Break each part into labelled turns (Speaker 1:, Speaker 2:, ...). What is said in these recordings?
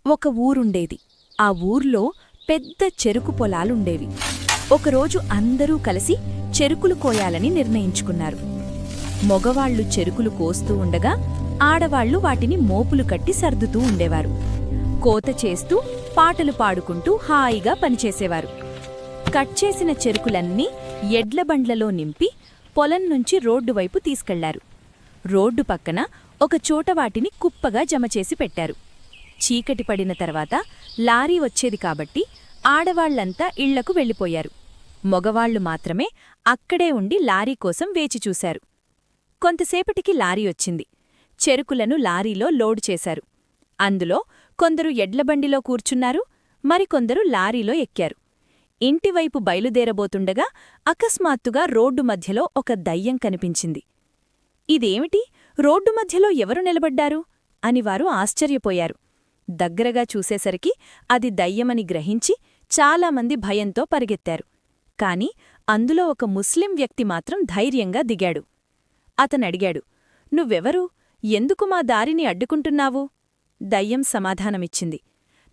Speaker 1: ఒక ఊరుండేది. ఆ ఊర్లో పెద్ద చెరుకు పొలాలుండేవి. ఒకరోజు అందరూ కలిసి చెరుకులు కోయాలని నిర్ణయించుకున్నారు. మొగవాళ్లు చెరుకులు కోస్తూ ఉండగా ఆడవాళ్లు వాటిని మోపులు కట్టి సర్దుతూ ఉండేవారు. కోత చేస్తూ పాటలు పాడుకుంటూ హాయిగా పనిచేసేవారు. కట్ చేసిన చెరుకులన్నీ ఎడ్లబండ్లలో నింపి పొలం నుంచి రోడ్డు వైపు తీసుకెళ్లారు. రోడ్డు పక్కన ఒక చోట వాటిని కుప్పగా జమచేసి పెట్టారు. చీకటి పడిన తర్వాత లారీ వచ్చేది కాబట్టి ఆడవాళ్లంతా ఇళ్లకు వెళ్ళిపోయారు. మొగవాళ్లు మాత్రమే అక్కడే ఉండి లారీ కోసం వేచిచూశారు. కొంతసేపటికి లారీ వచ్చింది. చెరుకులను లారీలో లోడు చేశారు. అందులో కొందరు ఎడ్లబండిలో కూర్చున్నారు, మరికొందరు లారీలో ఎక్కారు. ఇంటివైపు బయలుదేరబోతుండగా అకస్మాత్తుగా రోడ్డు మధ్యలో ఒక దయ్యం కనిపించింది. ఇదేమిటి, రోడ్డు మధ్యలో ఎవరు నిలబడ్డారు అని వారు ఆశ్చర్యపోయారు. దగ్గరగా చూసేసరికి అది దయ్యమని గ్రహించి చాలామంది భయంతో పరిగెత్తారు. కాని అందులో ఒక ముస్లిం వ్యక్తి మాత్రం ధైర్యంగా దిగాడు. అతనడిగాడు, "నువ్వెవరు? ఎందుకు మా దారిని అడ్డుకుంటున్నావు?" దయ్యం సమాధానమిచ్చింది,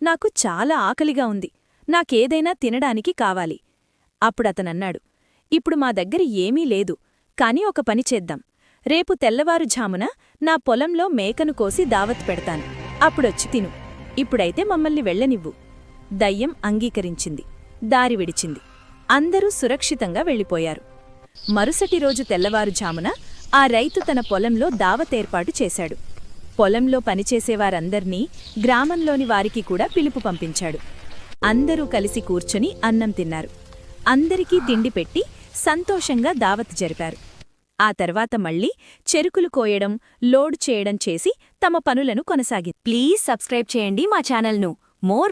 Speaker 1: "నాకు చాలా ఆకలిగా ఉంది. నాకేదైనా తినడానికి కావాలి." అప్పుడతనన్నాడు, "ఇప్పుడు మా దగ్గర ఏమీ లేదు. కాని ఒక పని చేద్దాం. రేపు తెల్లవారుఝామున నా పొలంలో మేకను కోసి దావత్ పెడతాను. అప్పుడొచ్చి తిను. ఇప్పుడైతే మమ్మల్ని వెళ్ళనివ్వు." దయ్యం అంగీకరించింది. దారి విడిచింది. అందరూ సురక్షితంగా వెళ్ళిపోయారు. మరుసటి రోజు తెల్లవారుఝామున ఆ రైతు తన పొలంలో దావతేర్పాటు చేశాడు. పొలంలో పనిచేసేవారందర్నీ, గ్రామంలోని వారికి కూడా పిలుపు పంపించాడు. అందరూ కలిసి కూర్చొని అన్నం తిన్నారు. అందరికీ తిండి పెట్టి సంతోషంగా దావత్ జరిపారు. ఆ తర్వాత మళ్లీ చెరుకులు కోయడం, లోడ్ చేయడం చేసి తమ పనులను కొనసాగి. ప్లీజ్ సబ్స్క్రైబ్ చేయండి మా ఛానల్ను. మోర్